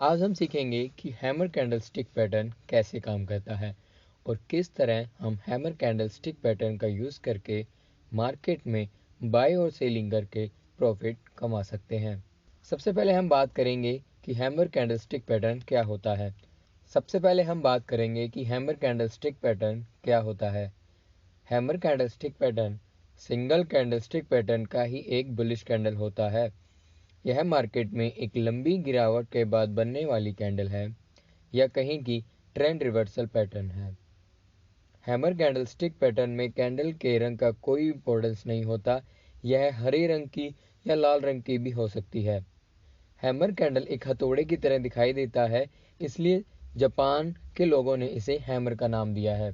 आज हम सीखेंगे कि हैमर कैंडलस्टिक पैटर्न कैसे काम करता है और किस तरह हम हैमर कैंडलस्टिक पैटर्न का यूज़ करके मार्केट में बाय और सेलिंग करके प्रॉफिट कमा सकते हैं। सबसे पहले हम बात करेंगे कि हैमर कैंडलस्टिक पैटर्न क्या होता है। सबसे पहले हम बात करेंगे कि हैमर कैंडलस्टिक पैटर्न क्या होता है। Hammer candlestick pattern single candlestick pattern का ही एक बुलिश कैंडल होता है। यह मार्केट में एक लंबी गिरावट के बाद बनने वाली कैंडल है या कहीं की ट्रेंड रिवर्सल पैटर्न है। हैमर कैंडलस्टिक पैटर्न में कैंडल के रंग का कोई इंपॉर्टेंस नहीं होता, यह हरे रंग की या लाल रंग की भी हो सकती है। हैमर कैंडल एक हथौड़े की तरह दिखाई देता है, इसलिए जापान के लोगों ने इसे हैमर का नाम दिया है।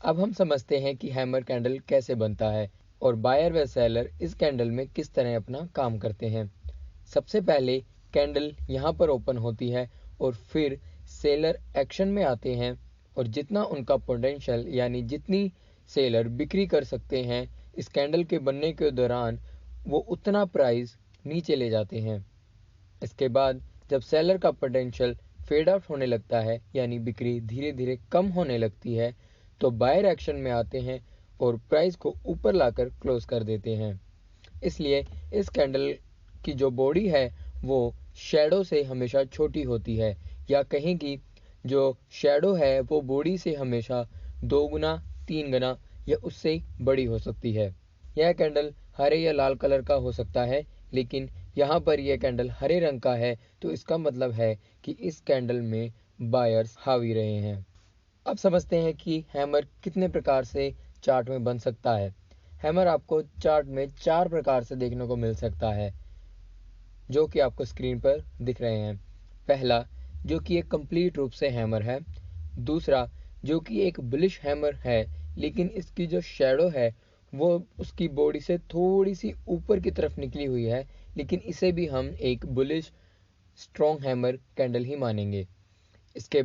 अब हम समझते हैं कि हैमर कैंडल कैसे बनता है और बायर व सेलर इस कैंडल में किस तरह अपना काम करते हैं। सबसे पहले कैंडल यहाँ पर ओपन होती है और फिर सेलर एक्शन में आते हैं और जितना उनका पोटेंशियल यानी जितनी सेलर बिक्री कर सकते हैं इस कैंडल के बनने के दौरान वो उतना प्राइस नीचे ले जाते हैं। इसके बाद जब सेलर का पोटेंशियल फेड आउट होने लगता है यानी बिक्री धीरे धीरे कम होने लगती है तो बायर एक्शन में आते हैं और प्राइस को ऊपर लाकर क्लोज कर देते हैं। इसलिए इस कैंडल की जो बॉडी है वो शैडो से हमेशा छोटी होती है या कहीं की जो शैडो है वो बॉडी से हमेशा 2 गुना 3 गुना या उससे बड़ी हो सकती है। यह कैंडल हरे या लाल कलर का हो सकता है, लेकिन यहाँ पर यह कैंडल हरे रंग का है तो इसका मतलब है कि इस कैंडल में बायर्स हावी रहे हैं। अब समझते हैं कि हैमर कितने प्रकार से चार्ट में बन सकता है। हैमर आपको चार्ट में 4 प्रकार से देखने को मिल सकता है, जो कि आपको स्क्रीन पर दिख रहे हैं। पहला, जो कि एक कंप्लीट रूप से हैमर है। दूसरा, जो कि एक बुलिश हैमर है लेकिन इसकी जो शैडो है वो उसकी बॉडी से थोड़ी सी ऊपर की तरफ निकली हुई है, लेकिन इसे भी हम एक बुलिश स्ट्रॉन्ग हैमर कैंडल ही मानेंगे। इसके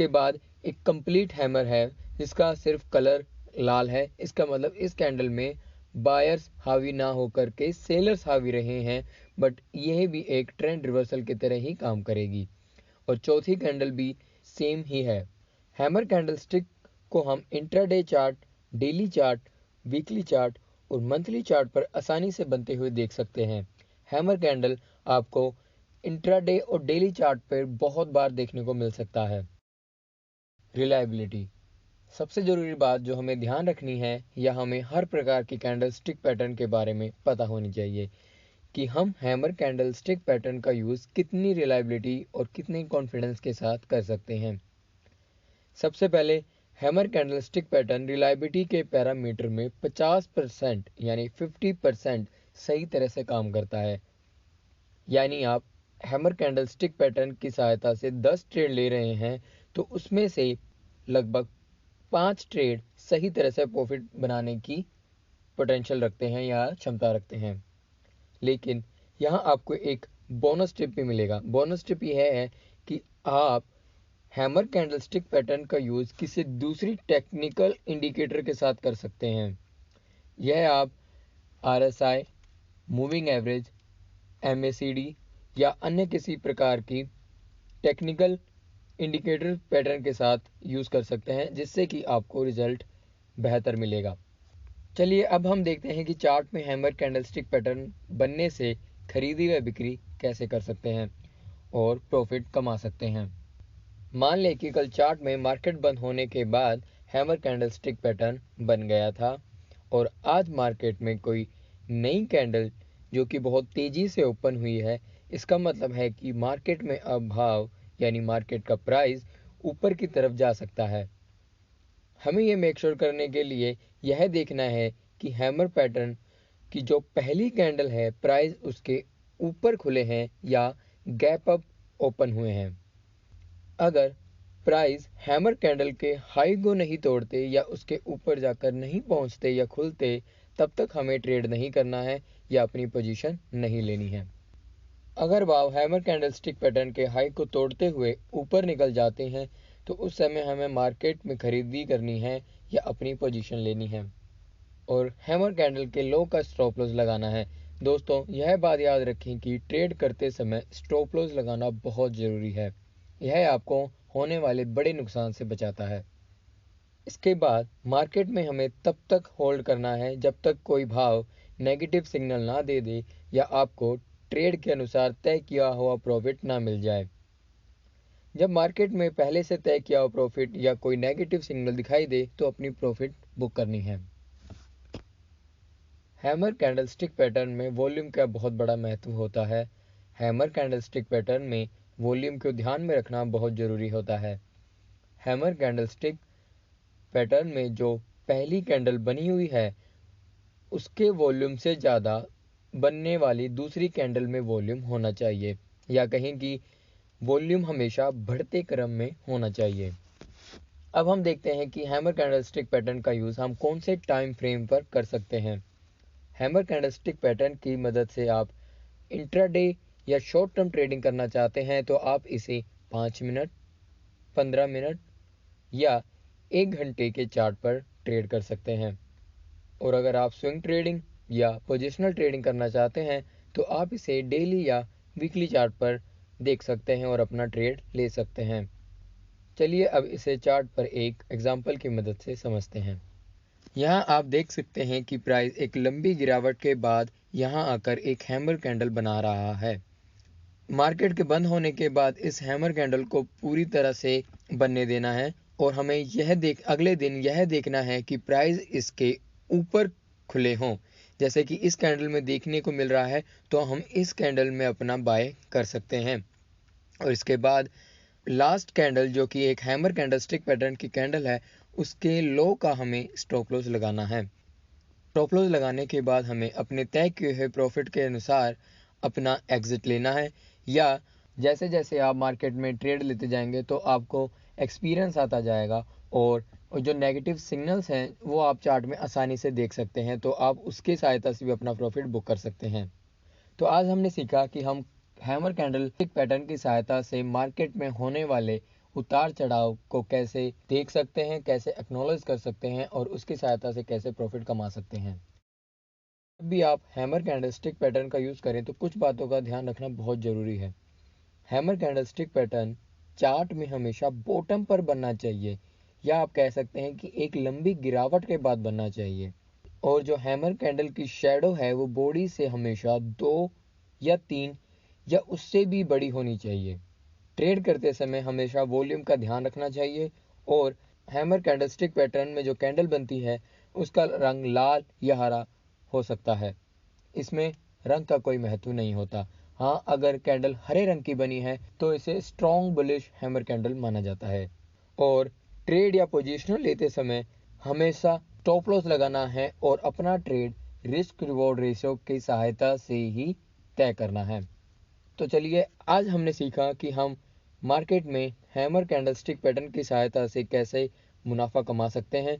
बाद एक कंप्लीट हैमर है जिसका सिर्फ कलर लाल है। इसका मतलब इस कैंडल में बायर्स हावी ना होकर के सेलर्स हावी रहे हैं, बट यह भी एक ट्रेंड रिवर्सल की तरह ही काम करेगी। और चौथी कैंडल भी सेम ही है। हैमर कैंडलस्टिक को हम intraday chart, daily chart, weekly chart और मंथली चार्ट पर आसानी से बनते हुए देख सकते हैं। हैमर कैंडल आपको इंट्राडे और डेली चार्ट पर बहुत बार देखने को मिल सकता है। रिलायबिलिटी सबसे ज़रूरी बात जो हमें ध्यान रखनी है या हमें हर प्रकार की कैंडलस्टिक पैटर्न के बारे में पता होनी चाहिए कि हम हैमर कैंडलस्टिक पैटर्न का यूज़ कितनी रिलायबिलिटी और कितने कॉन्फिडेंस के साथ कर सकते हैं। सबसे पहले हैमर कैंडलस्टिक पैटर्न रिलायबिलिटी के पैरामीटर में 50% यानी 50% सही तरह से काम करता है। यानी आप हैमर कैंडलस्टिक पैटर्न की सहायता से 10 ट्रेड ले रहे हैं तो उसमें से लगभग 5 ट्रेड सही तरह से प्रॉफिट बनाने की पोटेंशियल रखते हैं या क्षमता रखते हैं। लेकिन यहाँ आपको एक बोनस टिप भी मिलेगा। बोनस टिप यह है कि आप हैमर कैंडलस्टिक पैटर्न का यूज़ किसी दूसरी टेक्निकल इंडिकेटर के साथ कर सकते हैं। यह आप RSI, मूविंग एवरेज, MACD या अन्य किसी प्रकार की टेक्निकल इंडिकेटर पैटर्न के साथ यूज़ कर सकते हैं जिससे कि आपको रिजल्ट बेहतर मिलेगा। चलिए अब हम देखते हैं कि चार्ट में हैमर कैंडलस्टिक पैटर्न बनने से खरीदी व बिक्री कैसे कर सकते हैं और प्रॉफिट कमा सकते हैं। मान लें कि कल चार्ट में मार्केट बंद होने के बाद हैमर कैंडलस्टिक पैटर्न बन गया था और आज मार्केट में कोई नई कैंडल जो कि बहुत तेज़ी से ओपन हुई है। इसका मतलब है कि मार्केट में अब भाव यानी मार्केट का प्राइस ऊपर की तरफ जा सकता है। हमें यह मेक श्योर करने के लिए यह देखना है कि हैमर पैटर्न की जो पहली कैंडल है प्राइस उसके ऊपर खुले हैं या गैप अप ओपन हुए हैं। अगर प्राइस हैमर कैंडल के हाई को नहीं तोड़ते या उसके ऊपर जाकर नहीं पहुंचते या खुलते तब तक हमें ट्रेड नहीं करना है या अपनी पोजीशन नहीं लेनी है। अगर भाव हैमर कैंडलस्टिक पैटर्न के हाई को तोड़ते हुए ऊपर निकल जाते हैं तो उस समय हमें मार्केट में खरीदी करनी है या अपनी पोजीशन लेनी है। और हैमर कैंडल के लो का स्टॉप लॉस लगाना है। दोस्तों, यह बात याद रखें कि ट्रेड करते समय स्टॉप लॉस लगाना बहुत ज़रूरी है। यह आपको होने वाले बड़े नुकसान से बचाता है। इसके बाद मार्केट में हमें तब तक होल्ड करना है जब तक कोई भाव नेगेटिव सिग्नल ना दे दे या आपको ट्रेड के अनुसार तय किया हुआ प्रॉफिट ना मिल जाए। जब मार्केट में पहले से तय किया हुआ प्रॉफिट या कोई नेगेटिव सिग्नल दिखाई दे तो अपनी प्रॉफिट बुक करनी है। हैमर कैंडलस्टिक पैटर्न में वॉल्यूम का बहुत बड़ा महत्व होता है। हैमर कैंडलस्टिक पैटर्न में वॉल्यूम को ध्यान में रखना बहुत ज़रूरी होता है। हैमर कैंडलस्टिक पैटर्न में जो पहली कैंडल बनी हुई है उसके वॉल्यूम से ज़्यादा बनने वाली दूसरी कैंडल में वॉल्यूम होना चाहिए, या कहें कि वॉल्यूम हमेशा बढ़ते क्रम में होना चाहिए। अब हम देखते हैं कि हैमर कैंडलस्टिक पैटर्न का यूज़ हम कौन से टाइम फ्रेम पर कर सकते हैं। हैमर कैंडलस्टिक पैटर्न की मदद से आप इंट्राडे या शॉर्ट टर्म ट्रेडिंग करना चाहते हैं तो आप इसे 5 मिनट, 15 मिनट या 1 घंटे के चार्ट पर ट्रेड कर सकते हैं। और अगर आप स्विंग ट्रेडिंग या पोजिशनल ट्रेडिंग करना चाहते हैं तो आप इसे डेली या वीकली चार्ट पर देख सकते हैं और अपना ट्रेड ले सकते हैं। चलिए अब इसे चार्ट पर एक एग्जांपल की मदद से समझते हैं। यहाँ आप देख सकते हैं कि प्राइस एक लंबी गिरावट के बाद यहाँ आकर एक हैमर कैंडल बना रहा है। मार्केट के बंद होने के बाद इस हैमर कैंडल को पूरी तरह से बनने देना है और हमें अगले दिन यह देखना है कि प्राइस इसके ऊपर खुले हों, जैसे कि इस कैंडल में देखने को मिल रहा है। तो हम इस कैंडल में अपना बाय कर सकते हैं। और इसके बाद लास्ट कैंडल जो कि एक हैमर कैंडलस्टिक पैटर्न की कैंडल है उसके लो का हमें स्टॉप लॉस लगाना है। स्टॉप लॉस लगाने के बाद हमें अपने तय किए हुए प्रॉफिट के अनुसार अपना एग्जिट लेना है, या जैसे जैसे आप मार्केट में ट्रेड लेते जाएंगे तो आपको एक्सपीरियंस आता जाएगा और जो नेगेटिव सिग्नल्स हैं वो आप चार्ट में आसानी से देख सकते हैं, तो आप उसकी सहायता से भी अपना प्रॉफिट बुक कर सकते हैं। तो आज हमने सीखा कि हम हैमर कैंडलस्टिक पैटर्न की सहायता से मार्केट में होने वाले उतार चढ़ाव को कैसे देख सकते हैं, कैसे एक्नॉलेज कर सकते हैं और उसकी सहायता से कैसे प्रॉफिट कमा सकते हैं। जब भी आप हैमर कैंडलस्टिक पैटर्न का यूज़ करें तो कुछ बातों का ध्यान रखना बहुत ज़रूरी है। हैमर कैंडलस्टिक पैटर्न चार्ट में हमेशा बॉटम पर बनना चाहिए, या आप कह सकते हैं कि एक लंबी गिरावट के बाद बनना चाहिए। और जो हैमर कैंडल की शैडो है वो बॉडी से हमेशा 2 या 3 या उससे भी बड़ी होनी चाहिए। ट्रेड करते समय हमेशा वॉल्यूम का ध्यान रखना चाहिए और हैमर कैंडलस्टिक पैटर्न में जो कैंडल बनती है उसका रंग लाल या हरा हो सकता है। इसमें रंग का कोई महत्व नहीं होता। हाँ, अगर कैंडल हरे रंग की बनी है तो इसे स्ट्रॉन्ग बुलिश हैमर कैंडल माना जाता है। और ट्रेड या पोजीशनल लेते समय हमेशा स्टॉप लॉस लगाना है और अपना ट्रेड रिस्क रिवॉर्ड रेशियो की सहायता से ही तय करना है। तो चलिए, आज हमने सीखा कि हम मार्केट में हैमर कैंडलस्टिक पैटर्न की सहायता से कैसे मुनाफा कमा सकते हैं।